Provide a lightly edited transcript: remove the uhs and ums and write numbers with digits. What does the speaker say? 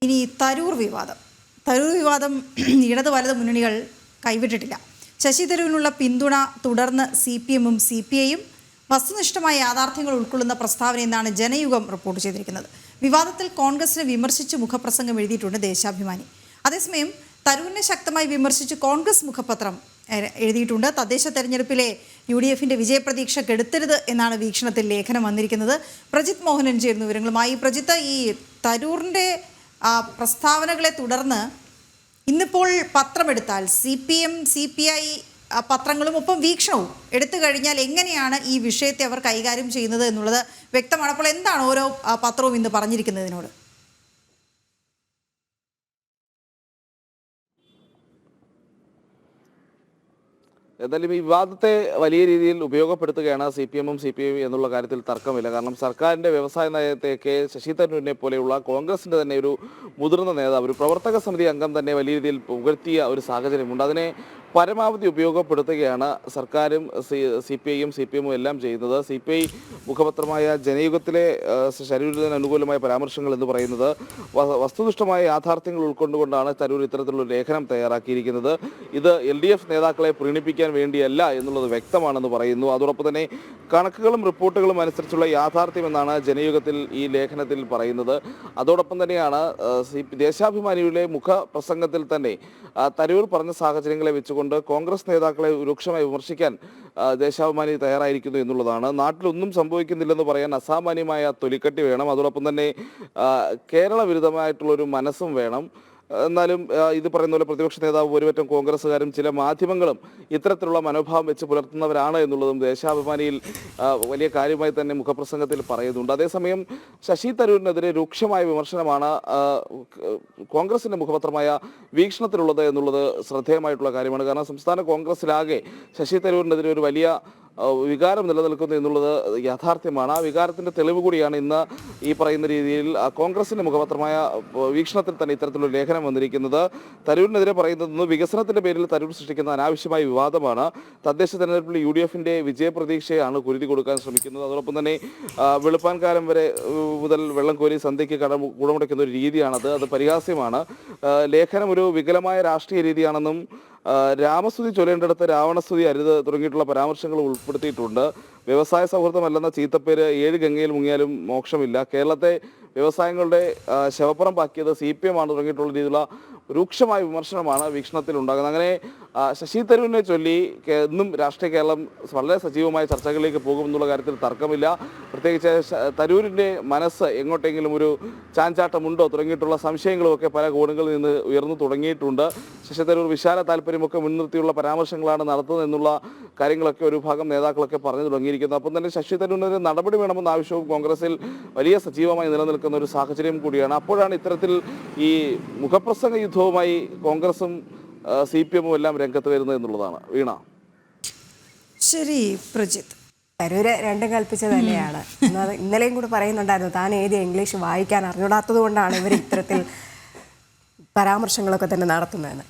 ഇനി തരൂർ വിവാദം ഇടത് വലത് മുന്നണികൾ കൈവിട്ടിട്ടില്ല. ശശി തരൂരിനുള്ള പിന്തുണ തുടർന്ന് CPM-ഉം CPI-യും വസ്തുനിഷ്ഠമായ യാഥാർത്ഥ്യങ്ങൾ ഉൾക്കൊള്ളുന്ന പ്രസ്താവന എന്നാണ് ജനയുഗം റിപ്പോർട്ട് ചെയ്തിരിക്കുന്നത്. വിവാദത്തിൽ കോൺഗ്രസിനെ വിമർശിച്ച് മുഖപ്രസംഗം എഴുതിയിട്ടുണ്ട് ദേശാഭിമാനി. അതേസമയം തരൂരിനെ ശക്തമായി വിമർശിച്ച് കോൺഗ്രസ് മുഖപത്രം എഴുതിയിട്ടുണ്ട്. തദ്ദേശ തെരഞ്ഞെടുപ്പിലെ UDF-ന്റെ വിജയപ്രതീക്ഷ കെടുത്തരുത് എന്നാണ് വീക്ഷണത്തിൽ ലേഖനം വന്നിരിക്കുന്നത്. പ്രജിത് മോഹനൻ ചേരുന്ന വിവരങ്ങളുമായി. പ്രജിത്ത്, ഈ തരൂരിൻ്റെ പ്രസ്താവനകളെ തുടർന്ന് ഇന്നിപ്പോൾ പത്രമെടുത്താൽ CPM CPI പത്രങ്ങളും ഒപ്പം വീക്ഷണവും എടുത്തു കഴിഞ്ഞാൽ എങ്ങനെയാണ് ഈ വിഷയത്തെ അവർ കൈകാര്യം ചെയ്യുന്നത് എന്നുള്ളത് വ്യക്തമാണ്. അപ്പോൾ എന്താണ് ഓരോ പത്രവും ഇന്ന് പറഞ്ഞിരിക്കുന്നതിനോട്? എന്തായാലും ഈ വിവാദത്തെ വലിയ രീതിയിൽ ഉപയോഗപ്പെടുത്തുകയാണ് CPM-ഉം CPI-യും എന്നുള്ള കാര്യത്തിൽ തർക്കമില്ല. കാരണം സർക്കാരിൻ്റെ വ്യവസായ നയത്തെയൊക്കെ ശശി തരൂരിനെ പോലെയുള്ള കോൺഗ്രസിൻ്റെ തന്നെ ഒരു മുതിർന്ന നേതാവ്, ഒരു പ്രവർത്തക സമിതി അംഗം തന്നെ വലിയ രീതിയിൽ പുകഴ്ത്തിയ ഒരു സാഹചര്യമുണ്ട്. അതിനെ പരമാവധി ഉപയോഗപ്പെടുത്തുകയാണ് സർക്കാരും CPI-യും CPM-ഉം എല്ലാം ചെയ്യുന്നത്. CPI മുഖപത്രമായ ജനയുഗത്തിലെ തരൂരിന് അനുകൂലമായ പരാമർശങ്ങൾ എന്ന് പറയുന്നത് വസ്തുനിഷ്ഠമായ യാഥാർത്ഥ്യങ്ങൾ ഉൾക്കൊണ്ടുകൊണ്ടാണ് തരൂർ ഇത്തരത്തിലുള്ള ലേഖനം തയ്യാറാക്കിയിരിക്കുന്നത്. ഇത് LDF നേതാക്കളെ പ്രീണിപ്പിക്കാൻ വേണ്ടിയല്ല എന്നുള്ളത് വ്യക്തമാണെന്ന് പറയുന്നു. അതോടൊപ്പം തന്നെ കണക്കുകളും റിപ്പോർട്ടുകളും അനുസരിച്ചുള്ള യാഥാർത്ഥ്യം എന്നാണ് ജനയുഗത്തിൽ ഈ ലേഖനത്തിൽ പറയുന്നത്. അതോടൊപ്പം തന്നെയാണ് ദേശാഭിമാനിയുടെ മുഖപ്രസംഗത്തിൽ തന്നെ തരൂർ പറഞ്ഞ സാഹചര്യങ്ങളെ വെച്ചുകൊണ്ട് കോൺഗ്രസ് നേതാക്കളെ രൂക്ഷമായി വിമർശിക്കാൻ ദേശാഭിമാനി തയ്യാറായിരിക്കുന്നു എന്നുള്ളതാണ്. നാട്ടിലൊന്നും സംഭവിക്കുന്നില്ലെന്ന് പറയാൻ അസാമാന്യമായ തൊലിക്കട്ടി വേണം. അതോടൊപ്പം തന്നെ കേരള വിരുദ്ധമായിട്ടുള്ളൊരു മനസ്സും വേണം. എന്നാലും ഇത് പറയുന്ന പോലെ പ്രതിപക്ഷ നേതാവ് ഒരുപറ്റം കോൺഗ്രസ്സുകാരും ചില മാധ്യമങ്ങളും ഇത്തരത്തിലുള്ള മനോഭാവം വെച്ച് പുലർത്തുന്നവരാണ് എന്നുള്ളതും ദേശാഭിമാനിയിൽ വലിയ കാര്യമായി തന്നെ മുഖപ്രസംഗത്തിൽ പറയുന്നുണ്ട്. അതേസമയം ശശി തരൂരിനെതിരെ രൂക്ഷമായ വിമർശനമാണ് കോൺഗ്രസിൻ്റെ മുഖപത്രമായ വീക്ഷണത്തിലുള്ളത് എന്നുള്ളത് ശ്രദ്ധേയമായിട്ടുള്ള കാര്യമാണ്. കാരണം സംസ്ഥാന കോൺഗ്രസിലാകെ ശശി തരൂരിനെതിരെ ഒരു വലിയ വികാരം നിലനിൽക്കുന്നു എന്നുള്ളത് യാഥാർത്ഥ്യമാണ്. ആ വികാരത്തിൻ്റെ തെളിവ് കൂടിയാണ് ഇന്ന് ഈ പറയുന്ന രീതിയിൽ കോൺഗ്രസിൻ്റെ മുഖപത്രമായ വീക്ഷണത്തിൽ തന്നെ ഇത്തരത്തിലുള്ള ലേഖനം വന്നിരിക്കുന്നത്. തരൂരിനെതിരെ പറയുന്നത് വികസനത്തിൻ്റെ പേരിൽ തരൂർ സൃഷ്ടിക്കുന്ന അനാവശ്യമായ വിവാദമാണ്. തദ്ദേശ തെരഞ്ഞെടുപ്പിൽ UDF-ന്റെ വിജയപ്രതീക്ഷയാണ് കുരുതി കൊടുക്കാൻ ശ്രമിക്കുന്നത്. അതോടൊപ്പം തന്നെ വെളുപ്പാൻകാലം വരെ മുതൽ വെള്ളം കോരി സന്ധ്യയ്ക്ക് കുടമുടയ്ക്കുന്ന ഒരു രീതിയാണത്. അത് പരിഹാസ്യമാണ്. ലേഖനം ഒരു വികലമായ രാഷ്ട്രീയ രീതിയാണെന്നും രാമസ്തുതി ചൊല്ലേണ്ടിടത്ത് രാവണസ്തുതി അരുത് തുടങ്ങിയിട്ടുള്ള പരാമർശങ്ങൾ ഉൾപ്പെടുത്തിയിട്ടുണ്ട്. വ്യവസായ സൗഹൃദമല്ലെന്ന ചീത്തപ്പേര് 7 ഗംഗയിൽ മുങ്ങിയാലും മോക്ഷമില്ല. കേരളത്തെ വ്യവസായങ്ങളുടെ ശവപ്പുറം പാക്കിയത് CPM ആണ് തുടങ്ങിയിട്ടുള്ള രീതിയിലുള്ള രൂക്ഷമായ വിമർശനമാണ് വീക്ഷണത്തിൽ ഉണ്ടാകുന്നത്. അങ്ങനെ ശശി തരൂരിനെ ചൊല്ലി ഇന്നും രാഷ്ട്രീയ കേരളം വളരെ സജീവമായ ചർച്ചകളിലേക്ക് പോകുമെന്നുള്ള കാര്യത്തിൽ തർക്കമില്ല. പ്രത്യേകിച്ച് തരൂരിൻ്റെ മനസ്സ് എങ്ങോട്ടെങ്കിലും ഒരു ചാഞ്ചാട്ടമുണ്ടോ തുടങ്ങിയിട്ടുള്ള സംശയങ്ങളുമൊക്കെ പല കോണുകളിൽ നിന്ന് ഉയർന്നു തുടങ്ങിയിട്ടുണ്ട്. ശശി തരൂർ വിശാല താല്പര്യമൊക്കെ മുൻനിർത്തിയുള്ള പരാമർശങ്ങളാണ് നടത്തുന്നത് എന്നുള്ള കാര്യങ്ങളൊക്കെ ഒരു ഭാഗം നേതാക്കളൊക്കെ പറഞ്ഞു തുടങ്ങിയിരിക്കുന്നു. അപ്പം തന്നെ ശശി തരൂരിനെതിരെ നടപടി വേണമെന്ന ആവശ്യവും കോൺഗ്രസിൽ വലിയ സജീവമായി നിലനിൽക്കുന്ന ഒരു സാഹചര്യം കൂടിയാണ്. അപ്പോഴാണ് ഇത്തരത്തിൽ ഈ മുഖപ്രസംഗ യുദ്ധവുമായി കോൺഗ്രസും CPM-ഉം എല്ലാം രംഗത്ത് വരുന്നത് എന്നുള്ളതാണ്. വീണ. ശരി പ്രജിത്ത്. തരൂര് രണ്ടും കൽപ്പിച്ചത് തന്നെയാണ്. ഇന്നലെയും കൂടെ പറയുന്നുണ്ടായിരുന്നു താൻ ഏത് ഇംഗ്ലീഷ് വായിക്കാൻ അറിഞ്ഞൂടാത്തത് കൊണ്ടാണ് ഇവർ ഇത്തരത്തിൽ പരാമർശങ്ങളൊക്കെ തന്നെ നടത്തുന്നതെന്ന്.